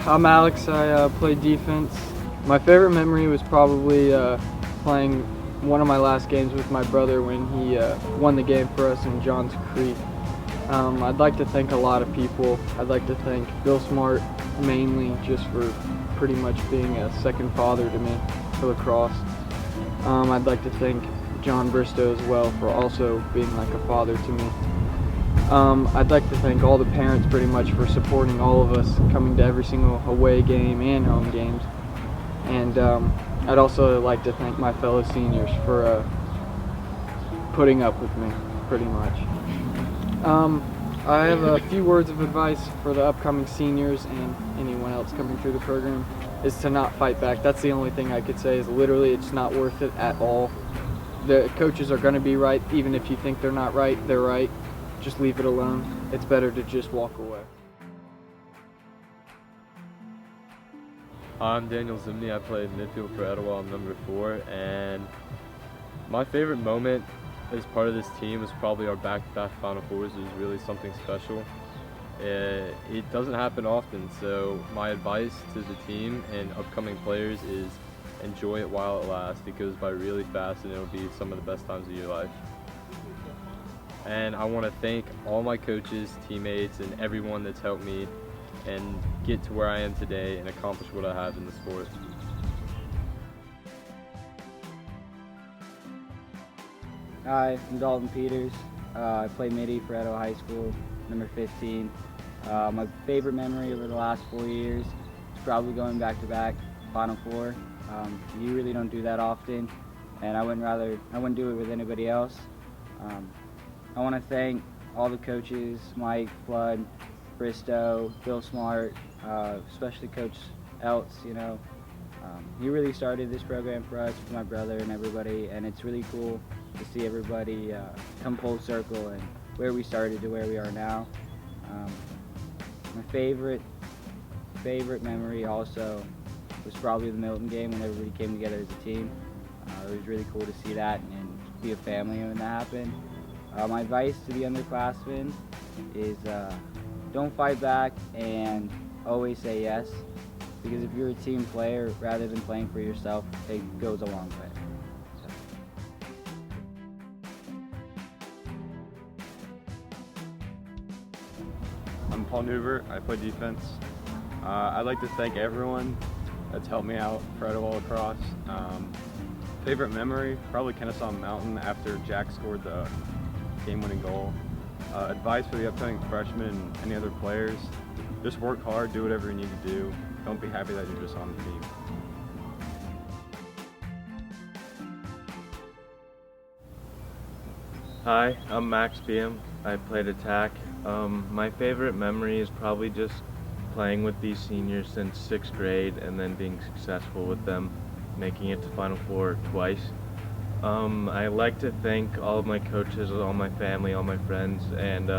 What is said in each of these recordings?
I'm Alex. I play defense. My favorite memory was probably playing one of my last games with my brother when he won the game for us in Johns Creek. I'd like to thank a lot of people. I'd like to thank Bill Smart mainly just for pretty much being a second father to me for lacrosse. I'd like to thank John Bristow as well for also being like a father to me. I'd like to thank all the parents pretty much for supporting all of us coming to every single away game and home games. And I'd also like to thank my fellow seniors for putting up with me pretty much. I have a few words of advice for the upcoming seniors and anyone else coming through the program is to not fight back. That's the only thing I could say is literally it's not worth it at all. The coaches are going to be right. Even if you think they're not right, they're right. Just leave it alone. It's better to just walk away. I'm Daniel Zimney. I play midfield for Etowah. I'm number 4, and my favorite moment as part of this team is probably our back-to-back Final Fours. It was really something special. It doesn't happen often, so my advice to the team and upcoming players is enjoy it while it lasts. It goes by really fast and it'll be some of the best times of your life. And I want to thank all my coaches, teammates, and everyone that's helped me and get to where I am today and accomplish what I have in the sport. Hi, I'm Dalton Peters. I play midi for Etowah High School, number 15. My favorite memory over the last 4 years is probably going back-to-back Final Four. You really don't do that often, and I wouldn't do it with anybody else. I want to thank all the coaches, Mike, Flood, Bristow, Bill Smart, especially Coach Eltz. He really started this program for us, for my brother and everybody, and it's really cool to see everybody come full circle and where we started to where we are now. My favorite memory also was probably the Milton game when everybody came together as a team. It was really cool to see that and be a family when that happened. My advice to the underclassmen is don't fight back and always say yes, because if you're a team player rather than playing for yourself, it goes a long way. I'm Paul Newbert. I play defense. I'd like to thank everyone that's helped me out for Etowah lacrosse. Favorite memory, probably Kennesaw Mountain after Jack scored the game-winning goal. Advice for the upcoming freshmen and any other players, just work hard, do whatever you need to do. Don't be happy that you're just on the team. Hi, I'm Max Beam. I played attack. My favorite memory is probably just playing with these seniors since 6th grade and then being successful with them, making it to Final Four twice. I like to thank all of my coaches, all my family, all my friends, and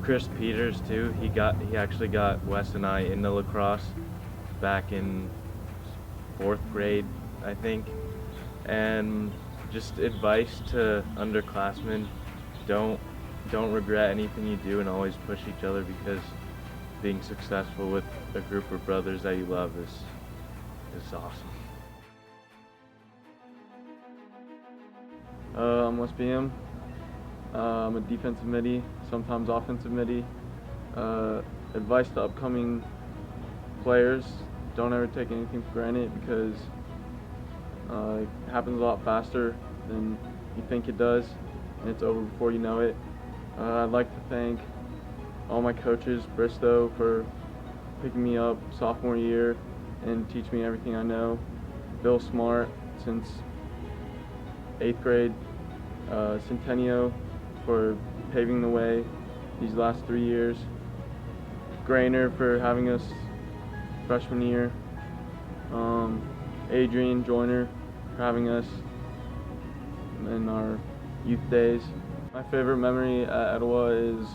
Chris Peters too. He actually got Wes and I into lacrosse back in 4th grade, I think. And just advice to underclassmen: don't regret anything you do and always push each other, because being successful with a group of brothers that you love is awesome. I'm Wes BM. I'm a defensive midi, sometimes offensive midi. Advice to upcoming players: don't ever take anything for granted, because it happens a lot faster than you think it does, and it's over before you know it. I'd like to thank all my coaches, Bristow for picking me up sophomore year and teach me everything I know. Bill Smart since 8th grade, Centennial for paving the way these last 3 years, Grainer for having us freshman year, Adrian Joyner for having us in our youth days. My favorite memory at Etowah is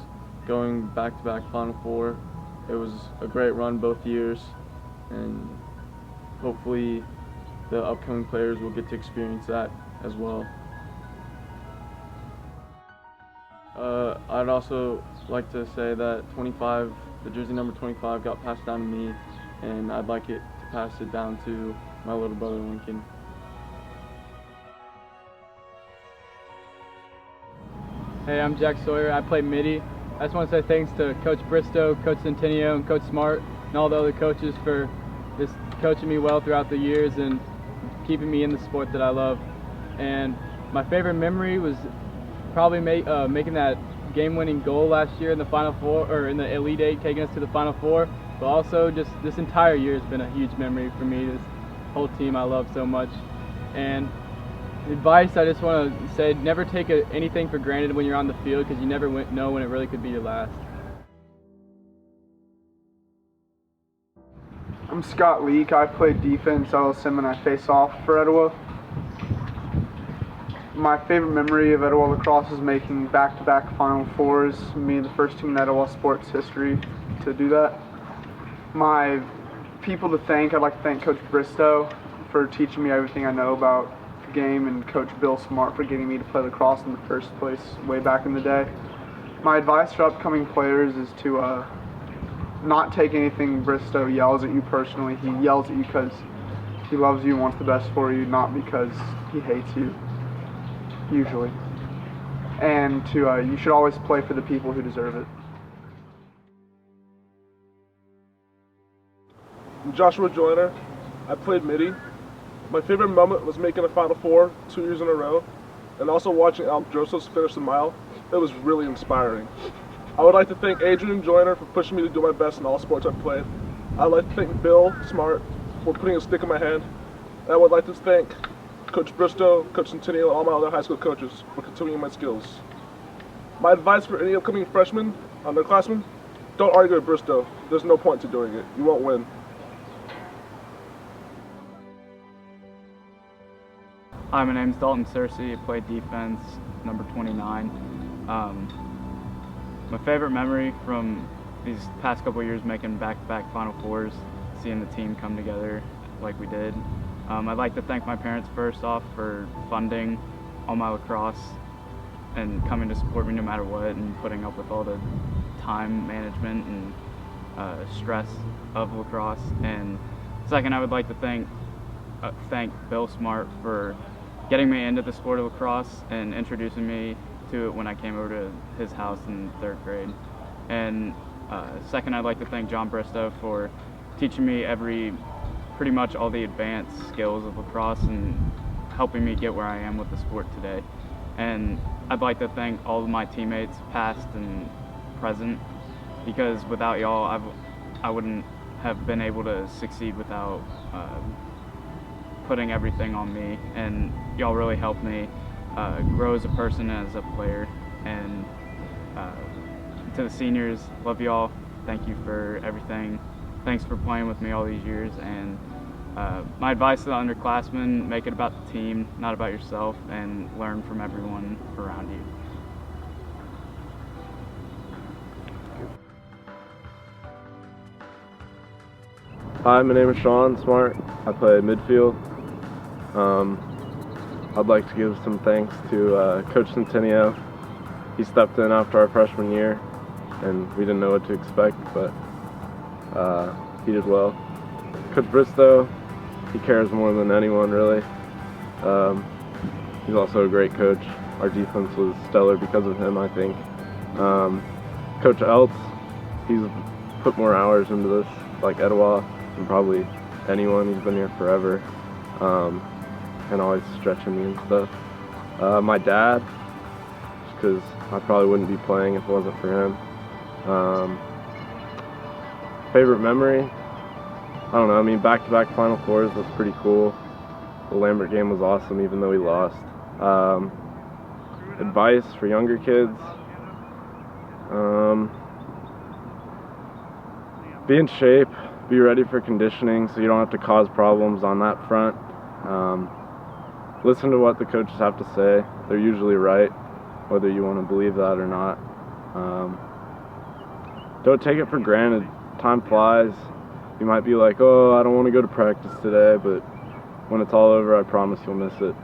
going back-to-back Final Four. It was a great run both years, and hopefully the upcoming players will get to experience that as well. I'd also like to say that the jersey number 25 got passed down to me and I'd like it to pass it down to my little brother Lincoln. Hey, I'm Jack Sawyer. I play midi. I just want to say thanks to Coach Bristow, Coach Centennial, and Coach Smart, and all the other coaches for just coaching me well throughout the years and keeping me in the sport that I love. And my favorite memory was probably making that game-winning goal last year in the Final Four, or in the Elite Eight, taking us to the Final Four. But also, just this entire year has been a huge memory for me. This whole team I love so much. And advice, I just want to say, never take anything for granted when you're on the field, because you never know when it really could be your last. I'm Scott Leak. I play defense, LSM, and I face off for Etowah. My favorite memory of Etowah lacrosse is making back-to-back Final Fours, me the first team in Etowah sports history to do that. My people to thank, I'd like to thank Coach Bristow for teaching me everything I know about the game, and Coach Bill Smart for getting me to play lacrosse in the first place way back in the day. My advice for upcoming players is to not take anything Bristow yells at you personally. He yells at you because he loves you and wants the best for you, not because he hates you, usually. And you should always play for the people who deserve it. I'm Joshua Joyner. I played midi. My favorite moment was making a Final Four 2 years in a row, and also watching Alec Drosos finish the mile. It was really inspiring. I would like to thank Adrian Joyner for pushing me to do my best in all sports I've played. I'd like to thank Bill Smart for putting a stick in my hand. And I would like to thank Coach Bristow, Coach Centennial, and all my other high school coaches for continuing my skills. My advice for any upcoming freshmen, underclassmen, don't argue with Bristow. There's no point to doing it. You won't win. Hi, my name's Dalton Searcy. I play defense, number 29. My favorite memory from these past couple of years making back-to-back Final Fours, seeing the team come together like we did. I'd like to thank my parents first off for funding all my lacrosse and coming to support me no matter what, and putting up with all the time management and stress of lacrosse. And second, I would like to thank Bill Smart for getting me into the sport of lacrosse and introducing me to it when I came over to his house in 3rd grade. And second, I'd like to thank John Bristow for teaching me pretty much all the advanced skills of lacrosse and helping me get where I am with the sport today. And I'd like to thank all of my teammates, past and present, because without y'all, I wouldn't have been able to succeed without putting everything on me. And y'all really helped me grow as a person and as a player. And to the seniors, love y'all. Thank you for everything. Thanks for playing with me all these years. And my advice to the underclassmen, make it about the team, not about yourself, and learn from everyone around you. Hi, my name is Sean Smart. I play midfield. I'd like to give some thanks to Coach Centennial. He stepped in after our freshman year, and we didn't know what to expect, but he did well. Coach Bristow, he cares more than anyone, really. He's also a great coach. Our defense was stellar because of him, I think. Coach Eltz, he's put more hours into this, like Etowah, than probably anyone. He's been here forever, and always stretching me and stuff. My dad, just because I probably wouldn't be playing if it wasn't for him. Favorite memory? I don't know, I mean, back-to-back Final Fours was pretty cool. The Lambert game was awesome, even though we lost. Advice for younger kids? Be in shape, be ready for conditioning so you don't have to cause problems on that front. Listen to what the coaches have to say. They're usually right, whether you want to believe that or not. Don't take it for granted. Time flies. You might be like, oh, I don't want to go to practice today, but when it's all over, I promise you'll miss it.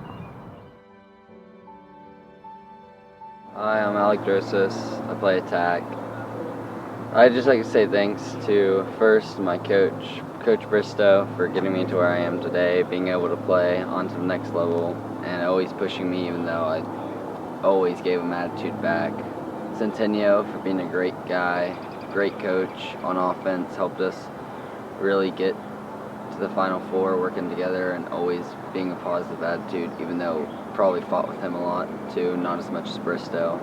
Hi, I'm Alec Drosos. I play attack. I'd just like to say thanks to, first, my coach, Coach Bristow for getting me to where I am today, being able to play on to the next level, and always pushing me even though I always gave him attitude back. Centennial for being a great guy, great coach on offense, helped us really get to the Final Four working together and always being a positive attitude, even though probably fought with him a lot too, not as much as Bristow.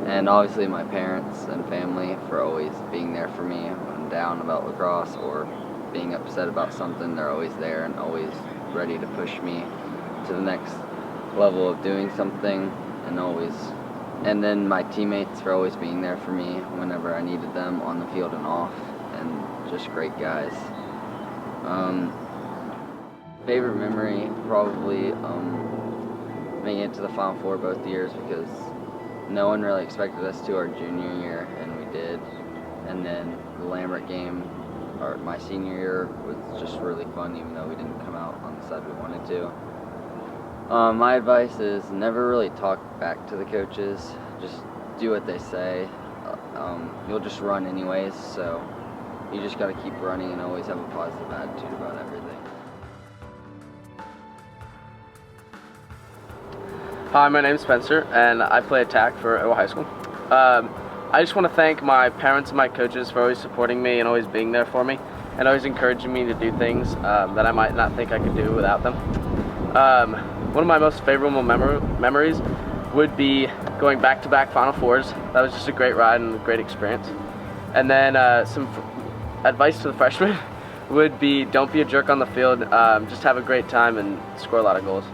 And obviously my parents and family for always being there for me when I'm down about lacrosse or being upset about something. They're always there and always ready to push me to the next level of doing something, and then my teammates for always being there for me whenever I needed them on the field and off, and just great guys. Favorite memory, probably making it to the Final Four both years, because no one really expected us to our junior year, and we did. And then the Lambert game, my senior year, was just really fun, even though we didn't come out on the side we wanted to. My advice is never really talk back to the coaches. Just do what they say. You'll just run anyways, so you just got to keep running and always have a positive attitude about everything. Hi, my name's Spencer, and I play attack for Ottawa High School. I just want to thank my parents and my coaches for always supporting me and always being there for me, and always encouraging me to do things that I might not think I could do without them. One of my most favorable memories would be going back-to-back Final Fours. That was just a great ride and a great experience. And then some advice to the freshmen would be, don't be a jerk on the field, just have a great time and score a lot of goals.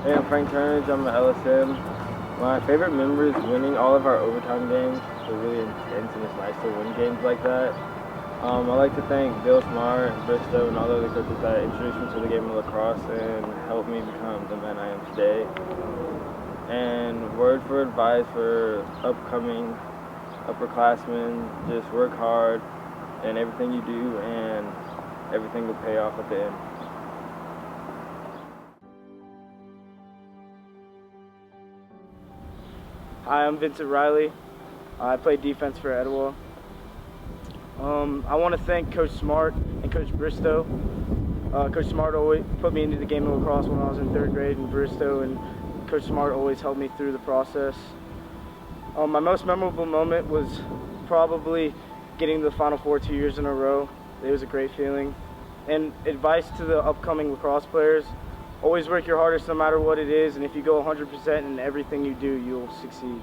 Hey, I'm Frank Turner, I'm at LSM. My favorite memory is winning all of our overtime games. They're really intense and it's nice to win games like that. I'd like to thank Bill Smart, Bristow, and all the other coaches that introduced me to the game of lacrosse and helped me become the man I am today. And word for advice for upcoming upperclassmen, just work hard in everything you do and everything will pay off at the end. Hi, I'm Vincent Riley. I play defense for Etowah. I want to thank Coach Smart and Coach Bristow. Coach Smart always put me into the game of lacrosse when I was in 3rd grade, and Bristow and Coach Smart always helped me through the process. My most memorable moment was probably getting to the Final Four 2 years in a row. It was a great feeling. And advice to the upcoming lacrosse players, always work your hardest no matter what it is, and if you go 100% in everything you do, you'll succeed.